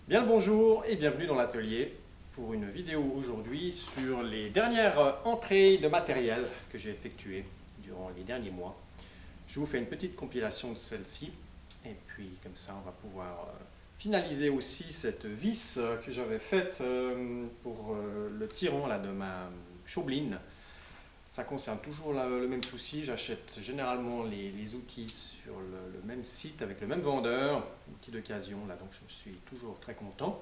Bien le bonjour et bienvenue dans l'atelier pour une vidéo aujourd'hui sur les dernières entrées de matériel que j'ai effectuées durant les derniers mois. Je vous fais une petite compilation de celle-ci et puis comme ça on va pouvoir finaliser aussi cette vis que j'avais faite pour le tiron là, de ma Chaubeline. Ça concerne toujours le même souci, j'achète généralement les outils sur le même site avec le même vendeur, outils d'occasion, là donc je suis toujours très content.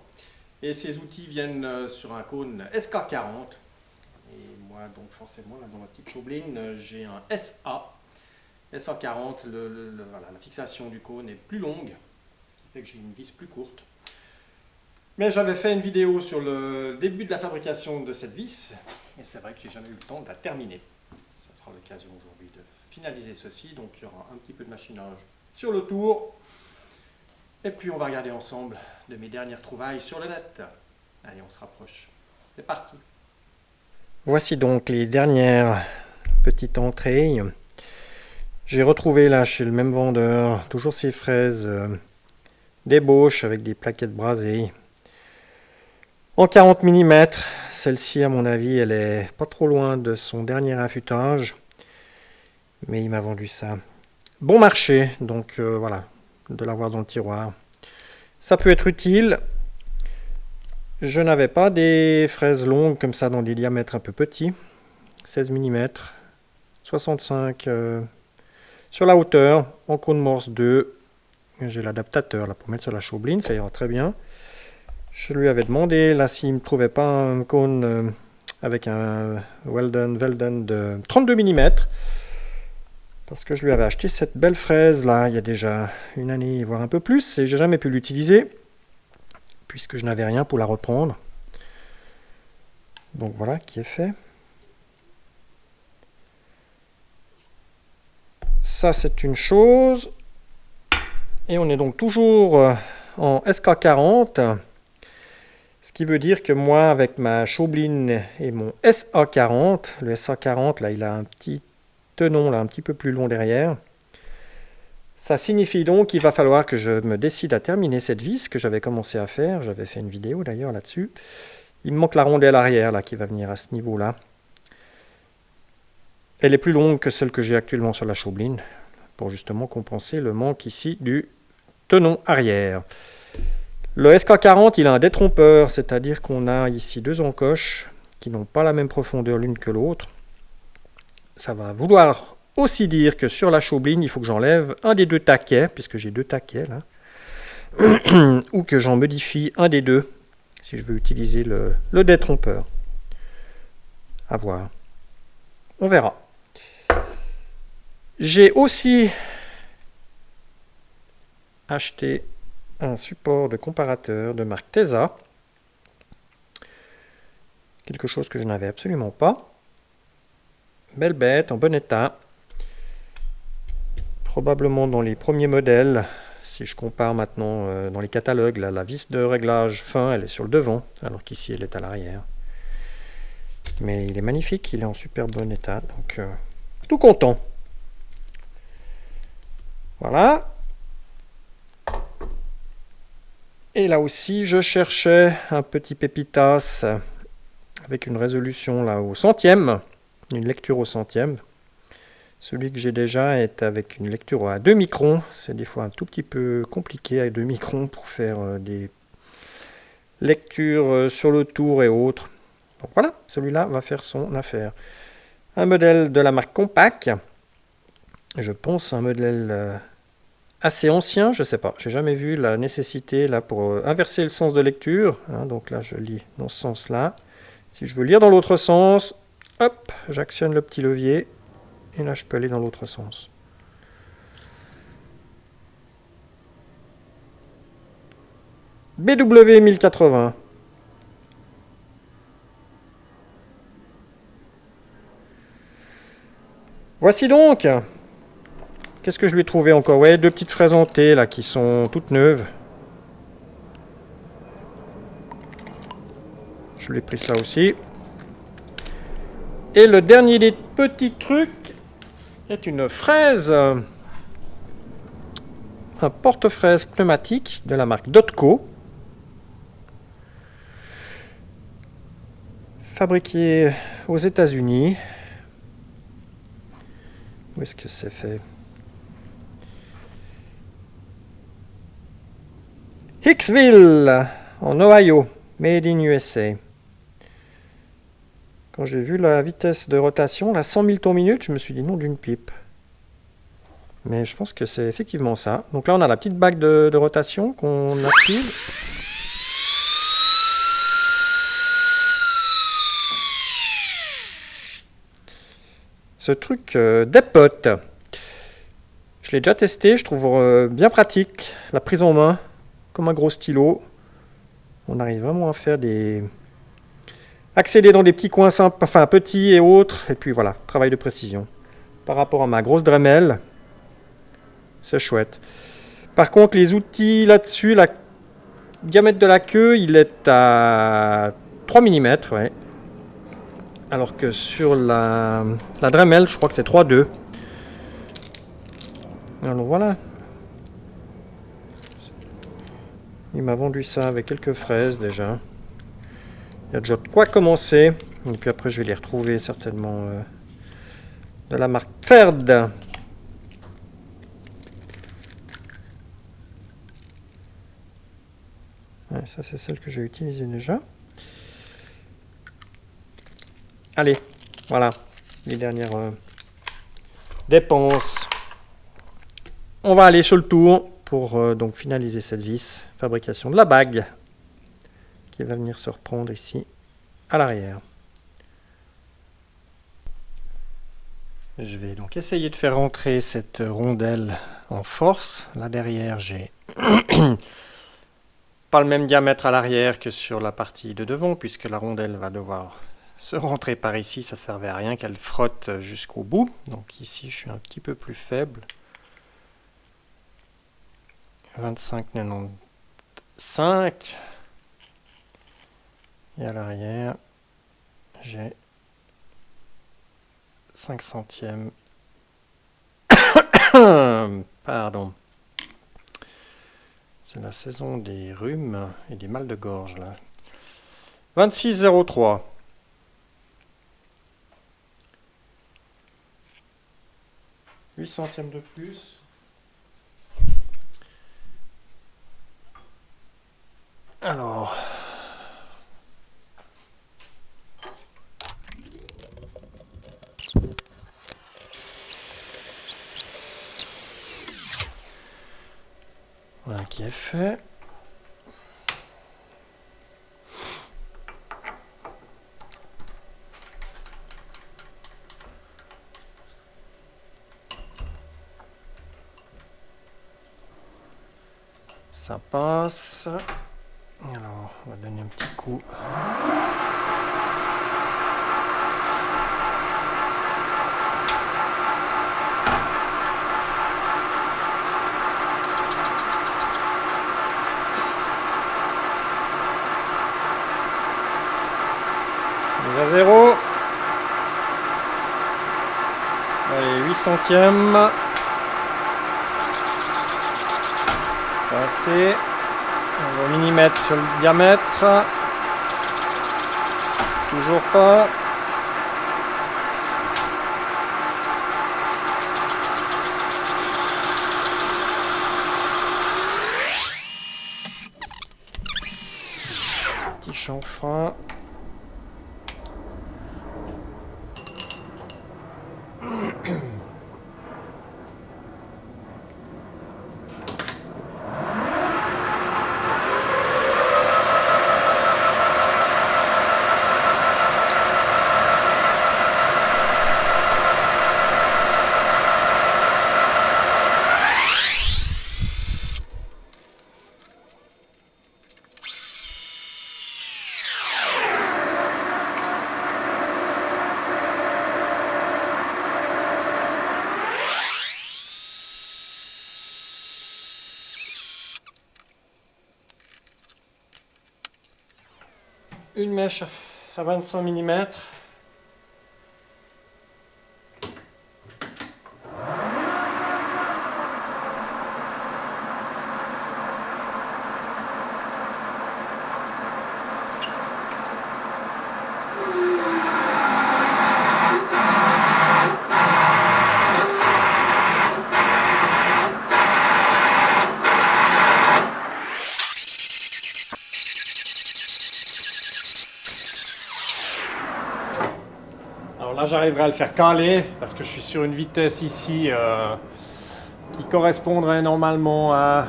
Et ces outils viennent sur un cône SK40. Et moi donc forcément là, dans ma petite Chaubeline j'ai un SA40, voilà, la fixation du cône est plus longue, ce qui fait que j'ai une vis plus courte. Mais j'avais fait une vidéo sur le début de la fabrication de cette vis, et c'est vrai que j'ai jamais eu le temps de la terminer. Ça sera l'occasion aujourd'hui de finaliser ceci, donc il y aura un petit peu de machinage sur le tour, et puis on va regarder ensemble de mes dernières trouvailles sur le net. Allez, on se rapproche. C'est parti. Voici donc les dernières petites entrées. J'ai retrouvé là chez le même vendeur toujours ces fraises d'ébauche avec des plaquettes brasées. En 40 mm, celle-ci à mon avis elle est pas trop loin de son dernier affûtage, mais il m'a vendu ça bon marché, donc voilà, de l'avoir dans le tiroir. Ça peut être utile. Je n'avais pas des fraises longues comme ça dans des diamètres un peu petits, 16 mm, 65 sur la hauteur, en cône morse 2. J'ai l'adaptateur là pour mettre sur la Chaubeline, ça ira très bien. Je lui avais demandé, là, s'il ne me trouvait pas un cône avec un Weldon de 32 mm, parce que je lui avais acheté cette belle fraise, là, il y a déjà une année, voire un peu plus, et j'ai jamais pu l'utiliser, puisque je n'avais rien pour la reprendre. Donc voilà, qui est fait. Ça, c'est une chose. Et on est donc toujours en SK40. Ce qui veut dire que moi, avec ma Chaubeline et mon SA40, le SA40, là, il a un petit tenon là, un petit peu plus long derrière. Ça signifie donc qu'il va falloir que je me décide à terminer cette vis que j'avais commencé à faire. J'avais fait une vidéo d'ailleurs là-dessus. Il me manque la rondelle arrière là, qui va venir à ce niveau-là. Elle est plus longue que celle que j'ai actuellement sur la Chaubeline, pour justement compenser le manque ici du tenon arrière. Le SK40, il a un détrompeur, c'est-à-dire qu'on a ici deux encoches qui n'ont pas la même profondeur l'une que l'autre. Ça va vouloir aussi dire que sur la Chaubeline, il faut que j'enlève un des deux taquets, puisque j'ai deux taquets là, ou que j'en modifie un des deux, si je veux utiliser le détrompeur. À voir. On verra. J'ai aussi acheté un support de comparateur de marque Tesa, quelque chose que je n'avais absolument pas. Belle bête, en bon état, probablement dans les premiers modèles. Si je compare maintenant dans les catalogues, là, la vis de réglage fin elle est sur le devant, alors qu'ici elle est à l'arrière. Mais il est magnifique, il est en super bon état, donc tout content. Voilà. Et là aussi, je cherchais un petit pépitas avec une résolution là au centième, une lecture au centième. Celui que j'ai déjà est avec une lecture à 2 microns. C'est des fois un tout petit peu compliqué avec 2 microns pour faire des lectures sur le tour et autres. Donc voilà, celui-là va faire son affaire. Un modèle de la marque Compaq. Je pense un modèle assez ancien, je ne sais pas, j'ai jamais vu la nécessité là pour inverser le sens de lecture, hein, donc là je lis dans ce sens là. Si je veux lire dans l'autre sens, hop, j'actionne le petit levier et là je peux aller dans l'autre sens. BW 1080. Voici donc. Qu'est-ce que je lui ai trouvé encore? Ouais, deux petites fraises hantées là qui sont toutes neuves. Je lui ai pris ça aussi. Et le dernier des petits trucs est une fraise, un porte-fraise pneumatique de la marque Dotco. fabriqué aux États-Unis. Où est-ce que c'est fait? Hicksville, en Ohio, made in USA. Quand j'ai vu la vitesse de rotation, la 100 000 tours minute, je me suis dit non d'une pipe. Mais je pense que c'est effectivement ça. Donc là, on a la petite bague de rotation qu'on active. Ce truc dépote. Je l'ai déjà testé, je trouve bien pratique. La prise en main, comme un gros stylo. On arrive vraiment à faire des... accéder dans des petits coins simples, enfin petits et autres. Et puis voilà, travail de précision. Par rapport à ma grosse Dremel, c'est chouette. Par contre, les outils là-dessus, le diamètre de la queue, il est à 3 mm. Ouais. Alors que sur la Dremel, je crois que c'est 3,2. Alors voilà. Il m'a vendu ça avec quelques fraises déjà. Il y a déjà de quoi commencer. Et puis après, je vais les retrouver certainement de la marque Ferd. Ouais, ça, c'est celle que j'ai utilisée déjà. Allez, voilà les dernières dépenses. On va aller sur le tour pour donc finaliser cette vis. Fabrication de la bague qui va venir se reprendre ici à l'arrière. Je vais donc essayer de faire rentrer cette rondelle en force. Là derrière, j'ai pas le même diamètre à l'arrière que sur la partie de devant, puisque la rondelle va devoir se rentrer par ici. Ça ne servait à rien qu'elle frotte jusqu'au bout. Donc ici, je suis un petit peu plus faible. 25,95. Et à l'arrière, j'ai 5 centièmes. Pardon. C'est la saison des rhumes et des mal de gorge là. 26,03. « 8 centièmes de plus. Alors... voilà qui est fait. Ça passe. Alors, on va donner un petit coup. À 0. Allez, 8 centièmes. Passé. On va au millimètre sur le diamètre. Toujours pas. Petit chanfrein. Une mèche à 25 mm. là, j'arriverai à le faire caler parce que je suis sur une vitesse ici qui correspondrait normalement à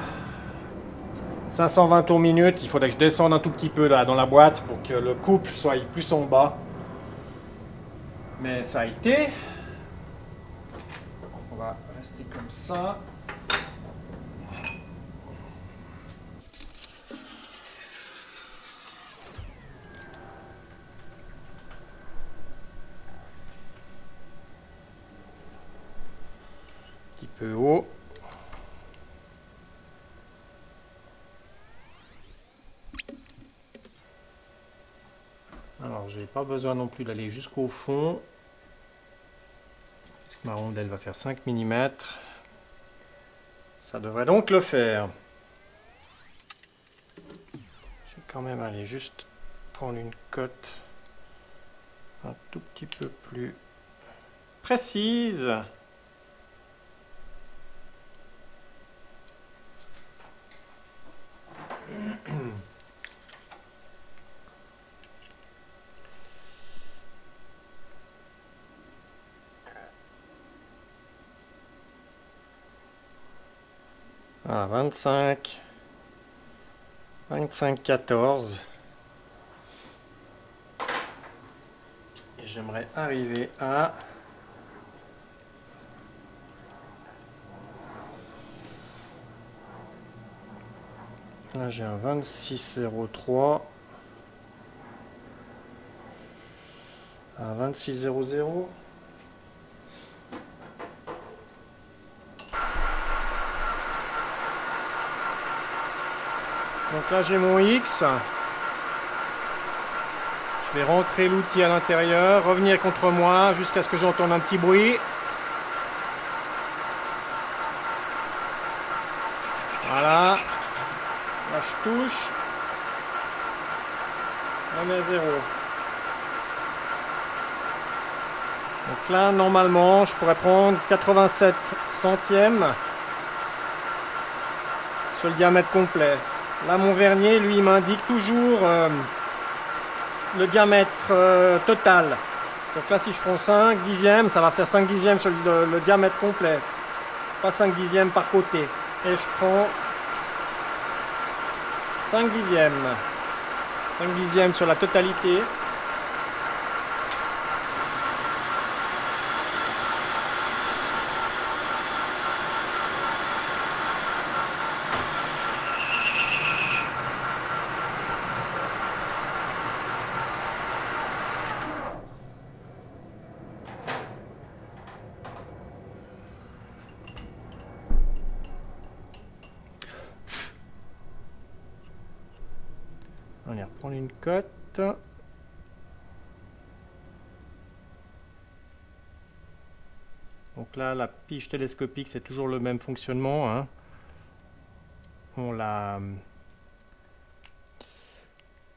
520 tours minute. Il faudrait que je descende un tout petit peu là dans la boîte pour que le couple soit plus en bas. Mais ça a été. On va rester comme ça. Un petit peu haut. Alors, j'ai pas besoin non plus d'aller jusqu'au fond, puisque ma rondelle va faire 5 mm. Ça devrait donc le faire. Je vais quand même aller juste prendre une cote un tout petit peu plus précise. Ah, 25, 25, 14. Et j'aimerais arriver à... Là, j'ai un 26,03. Un 26,00. Donc là j'ai mon X, je vais rentrer l'outil à l'intérieur, revenir contre moi jusqu'à ce que j'entende un petit bruit. Voilà, là je touche, je remets à 0. Donc là normalement je pourrais prendre 87 centièmes sur le diamètre complet. Là, mon vernier, lui, il m'indique toujours le diamètre total. Donc là, si je prends 5 dixièmes, ça va faire 5 dixièmes sur le diamètre complet. Pas 5 dixièmes par côté. Et je prends 5 dixièmes. 5 dixièmes sur la totalité. On va reprendre une cote. Donc là, la pige télescopique, c'est toujours le même fonctionnement, hein. On la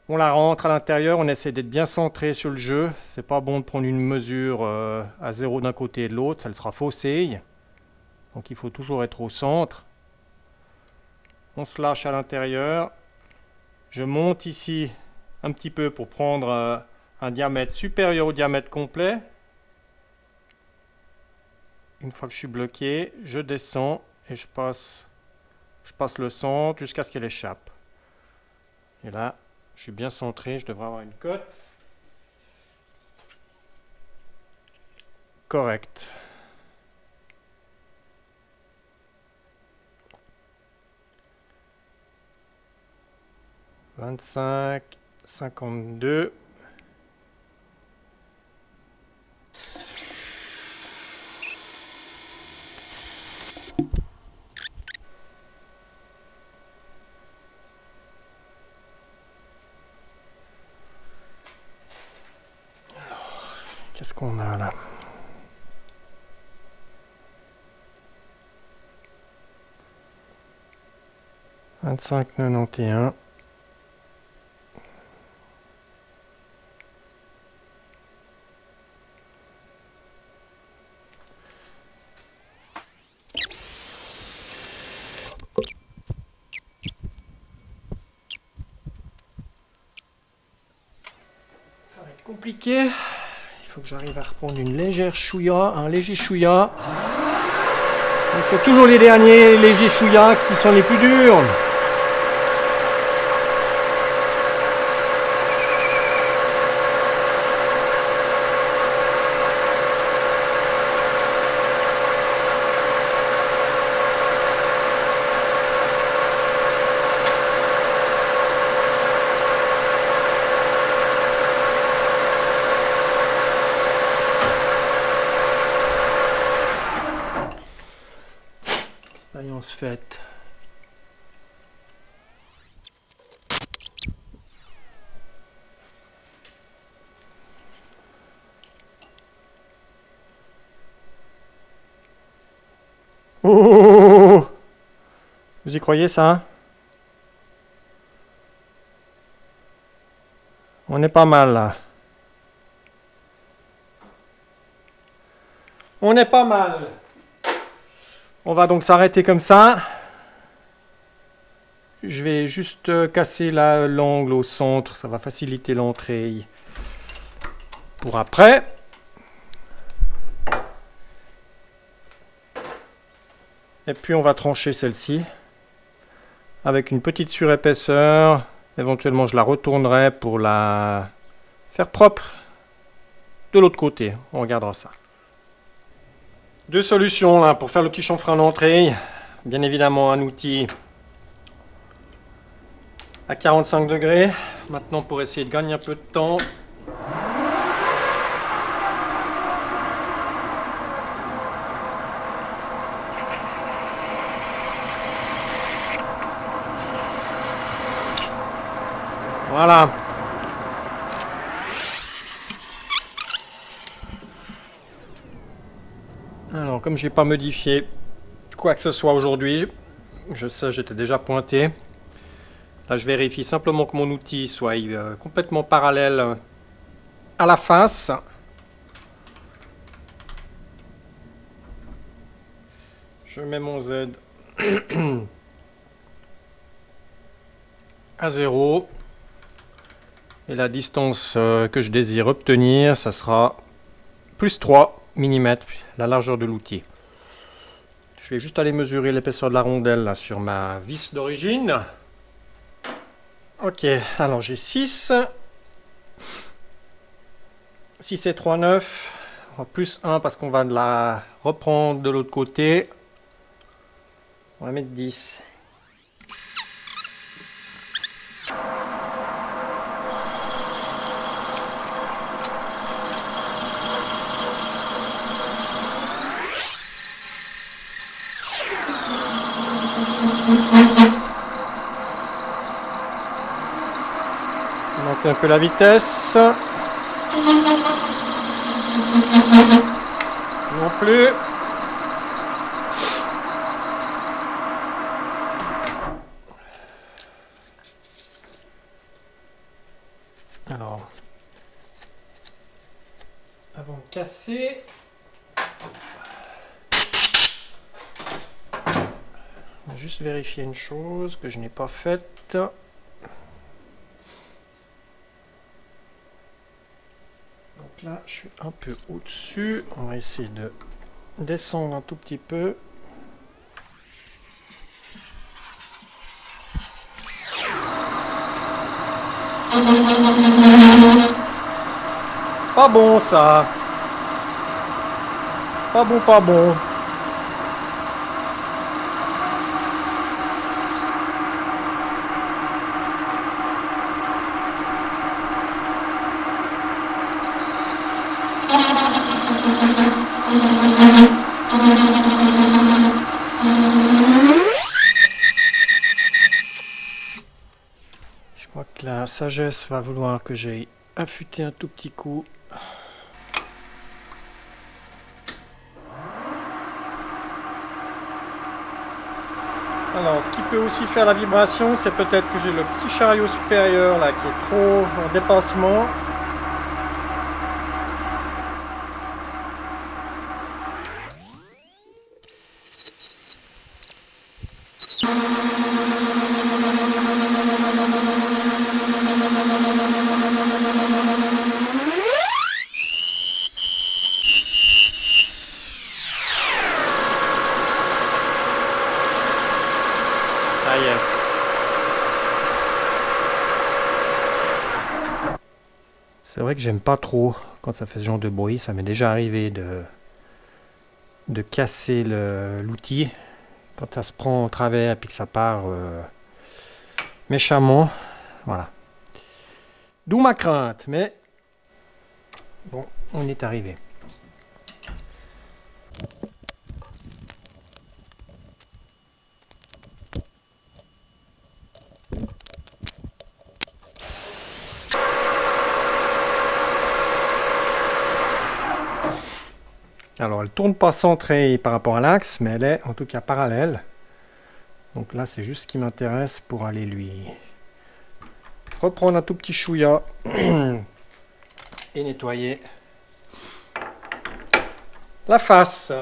rentre à l'intérieur, on essaie d'être bien centré sur le jeu. C'est pas bon de prendre une mesure à 0 d'un côté et de l'autre, ça le sera faussé. Donc il faut toujours être au centre. On se lâche à l'intérieur. Je monte ici un petit peu pour prendre un diamètre supérieur au diamètre complet. Une fois que je suis bloqué, je descends et je passe le centre jusqu'à ce qu'elle échappe. Et là, je suis bien centré, je devrais avoir une cote correcte. « 25, 52. » Qu'est-ce qu'on a là? « 25,91. » Ça va être compliqué. Il faut que j'arrive à reprendre une légère chouïa, un léger chouïa. C'est toujours les derniers légers chouïas qui sont les plus durs. Expérience faite. Oh, vous y croyez ça? On est pas mal là. On est pas mal. On va donc s'arrêter comme ça. Je vais juste casser l'angle au centre, ça va faciliter l'entrée pour après. Et puis on va trancher celle-ci avec une petite surépaisseur. Éventuellement je la retournerai pour la faire propre de l'autre côté. On regardera ça. Deux solutions là pour faire le petit chanfrein d'entrée. Bien évidemment un outil à 45 degrés. Maintenant pour essayer de gagner un peu de temps. Voilà. Alors comme je n'ai pas modifié quoi que ce soit aujourd'hui, je sais j'étais déjà pointé. Là je vérifie simplement que mon outil soit complètement parallèle à la face. Je mets mon Z à 0. Et la distance que je désire obtenir, ça sera plus 3 mm, la largeur de l'outil. Je vais juste aller mesurer l'épaisseur de la rondelle là, sur ma vis d'origine. Ok, alors j'ai 6. 6 et 3, 9. Plus 1 parce qu'on va la reprendre de l'autre côté. On va mettre 10. Donc c'est un peu la vitesse. Non plus. Alors, avant de casser, on va juste vérifier une chose que je n'ai pas faite. Donc là, je suis un peu au-dessus. On va essayer de descendre un tout petit peu. Pas bon ça. Pas bon, pas bon. Je crois que la sagesse va vouloir que j'aille affûter un tout petit coup. Alors, ce qui peut aussi faire la vibration, c'est peut-être que j'ai le petit chariot supérieur là qui est trop en dépassement. vrai que j'aime pas trop quand ça fait ce genre de bruit. Ça m'est déjà arrivé de casser l'outil quand ça se prend au travers et puis que ça part méchamment. Voilà. D'où ma crainte, mais bon, on est arrivé. Alors, elle tourne pas centrée par rapport à l'axe, mais elle est en tout cas parallèle. Donc là, c'est juste ce qui m'intéresse pour aller lui reprendre un tout petit chouïa et nettoyer la face.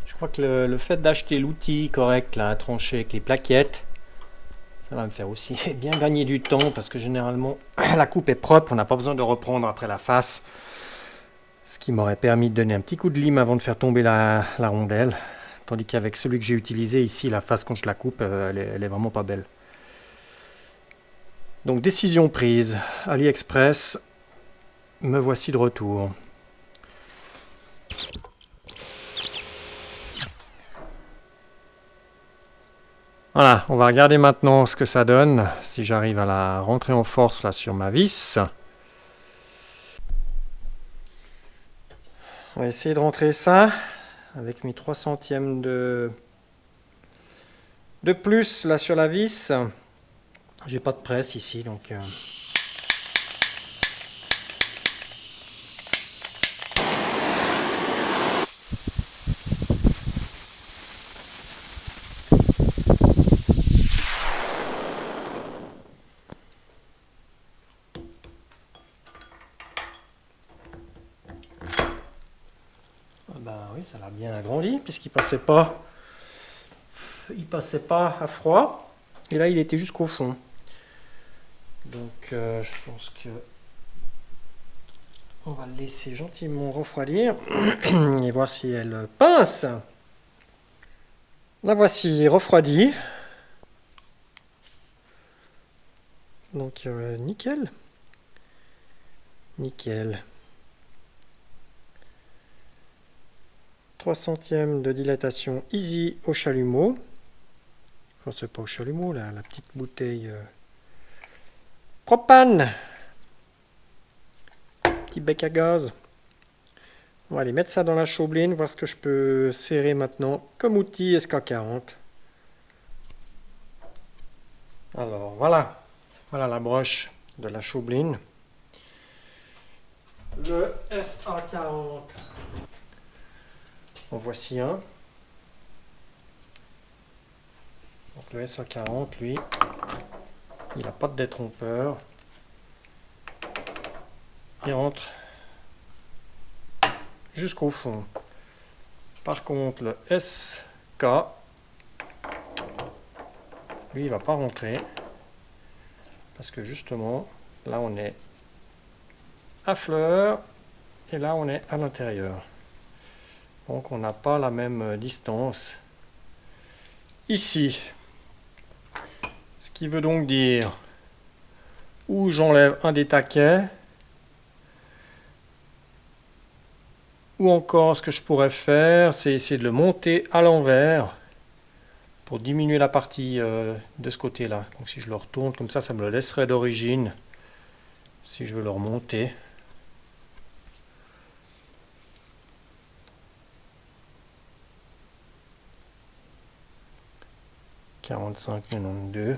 Je crois que le fait d'acheter l'outil correct, là, à trancher avec les plaquettes, ça va me faire aussi bien gagner du temps parce que généralement la coupe est propre, on n'a pas besoin de reprendre après la face. Ce qui m'aurait permis de donner un petit coup de lime avant de faire tomber la rondelle. Tandis qu'avec celui que j'ai utilisé ici, la face quand je la coupe, elle est vraiment pas belle. Donc décision prise, AliExpress, me voici de retour. Voilà, on va regarder maintenant ce que ça donne, si j'arrive à la rentrer en force là sur ma vis. On va essayer de rentrer ça avec mes 3 centièmes de plus là sur la vis. J'ai pas de presse ici donc... Ben oui, ça l'a bien agrandi puisqu'il passait pas à froid et là il était jusqu'au fond. Donc je pense que on va le laisser gentiment refroidir et voir si elle pince. La voici refroidie. Donc nickel. Nickel. 3 centièmes de dilatation easy au chalumeau. Enfin, c'est pas au chalumeau, là, la petite bouteille propane. Petit bec à gaz. On va aller mettre ça dans la chaubline, voir ce que je peux serrer maintenant comme outil SK40. Alors voilà, voilà la broche de la chaubline. Le SA40. En voici un. Donc le SA40, lui, il n'a pas de détrompeur. Il rentre jusqu'au fond. Par contre, le SK, lui, il va pas rentrer. Parce que justement, là, on est à fleur. Et là, on est à l'intérieur. Donc, on n'a pas la même distance ici. Ce qui veut donc dire où j'enlève un des taquets. Ou encore, ce que je pourrais faire, c'est essayer de le monter à l'envers pour diminuer la partie de ce côté-là. Donc si je le retourne comme ça me le laisserait d'origine si je veux le remonter. « 45,92 ».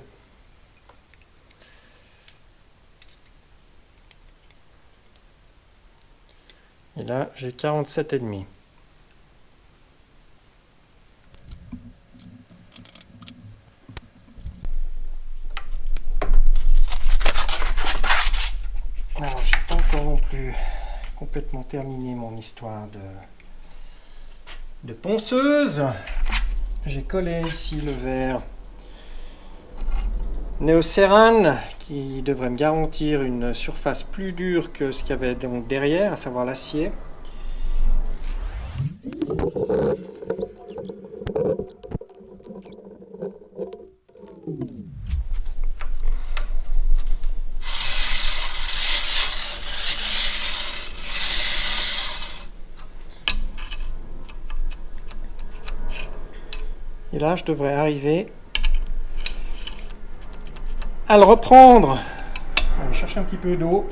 Et là, j'ai 47,5. Alors, j'ai pas encore non plus complètement terminé mon histoire de ponceuse. J'ai collé ici le verre Neoceran qui devrait me garantir une surface plus dure que ce qu'il y avait donc derrière, à savoir l'acier. Et là, je devrais arriver à le reprendre. On va chercher un petit peu d'eau.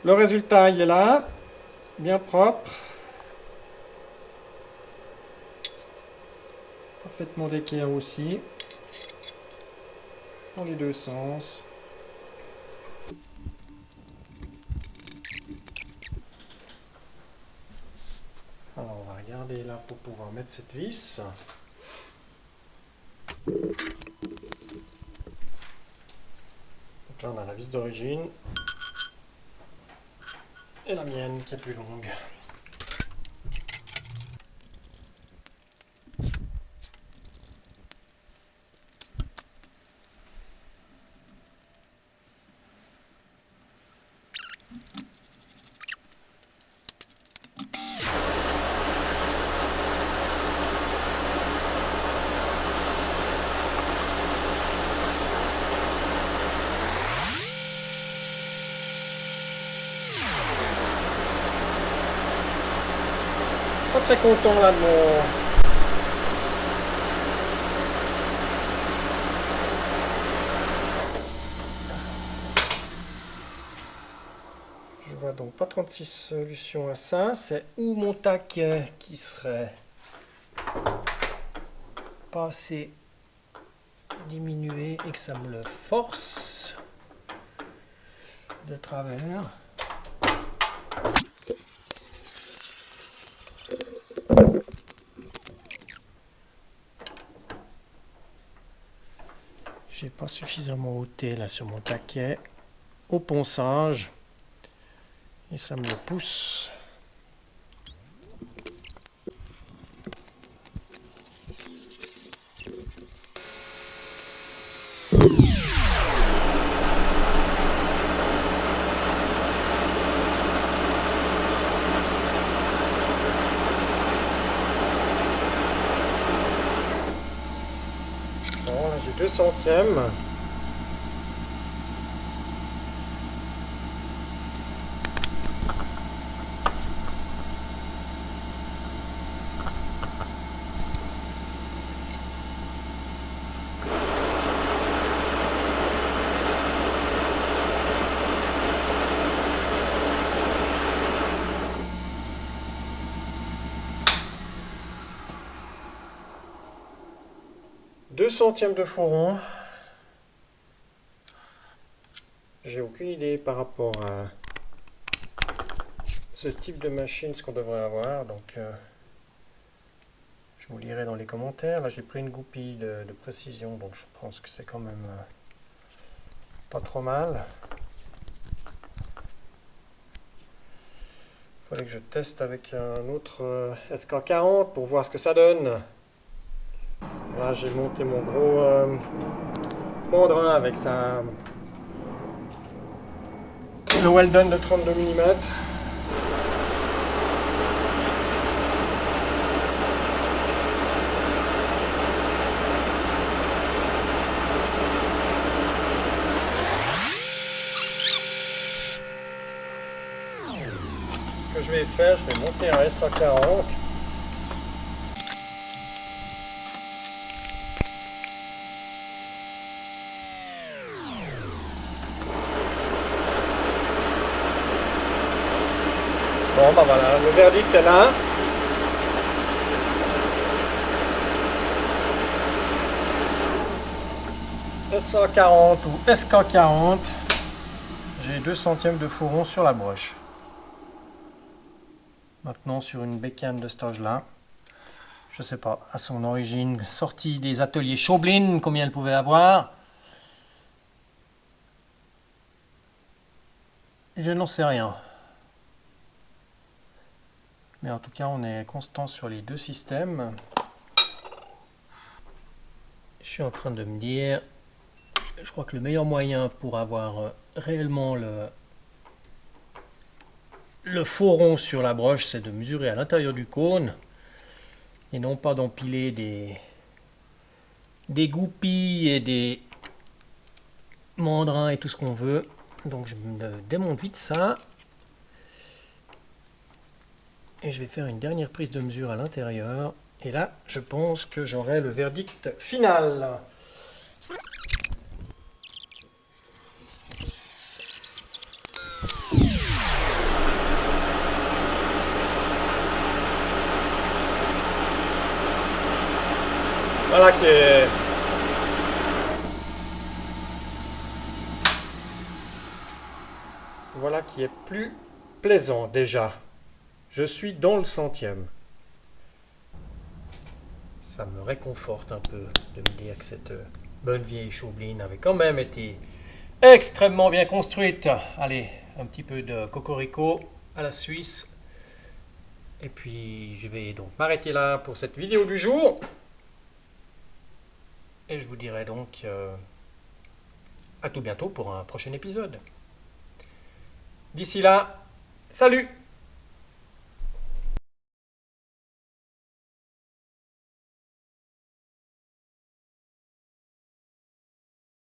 Le résultat, il est là, bien propre, parfaitement d'équerre aussi, dans les deux sens. Alors on va regarder là pour pouvoir mettre cette vis. Donc là on a la vis d'origine. Et la mienne qui est plus longue. Pas très content là de mon... Je vois donc pas 36 solutions à ça. C'est ou mon taquet qui serait pas assez diminué et que ça me le force de travers. J'ai pas suffisamment ôté là sur mon taquet au ponçage et ça me le pousse. Bon, là j'ai 2 centièmes. Deux centièmes de fourron. J'ai aucune idée par rapport à ce type de machine, ce qu'on devrait avoir. Donc, je vous lirai dans les commentaires. Là, j'ai pris une goupille de précision, donc je pense que c'est quand même pas trop mal. Il fallait que je teste avec un autre SK40 pour voir ce que ça donne. Là, j'ai monté mon gros mandrin avec le Weldon de 32 mm. Ce que je vais faire, je vais monter un SK40. Bon, ben voilà, le verdict est là. SA40 ou SK40, j'ai 2 centièmes de fourron sur la broche. maintenant sur une bécane de cet âge-là. Je sais pas, à son origine, sortie des ateliers Chaublin, combien elle pouvait avoir. Je n'en sais rien. Mais en tout cas, on est constant sur les deux systèmes. Je suis en train de me dire, je crois que le meilleur moyen pour avoir réellement le faux rond sur la broche, c'est de mesurer à l'intérieur du cône et non pas d'empiler des goupilles et des mandrins et tout ce qu'on veut. Donc je me démonte vite ça et je vais faire une dernière prise de mesure à l'intérieur et là je pense que j'aurai le verdict final. Voilà qui est plus plaisant déjà. Je suis dans le 100e. Ça me réconforte un peu de me dire que cette bonne vieille Chaublin avait quand même été extrêmement bien construite. Allez, un petit peu de cocorico à la Suisse. Et puis je vais donc m'arrêter là pour cette vidéo du jour. Et je vous dirai donc à tout bientôt pour un prochain épisode. D'ici là, salut!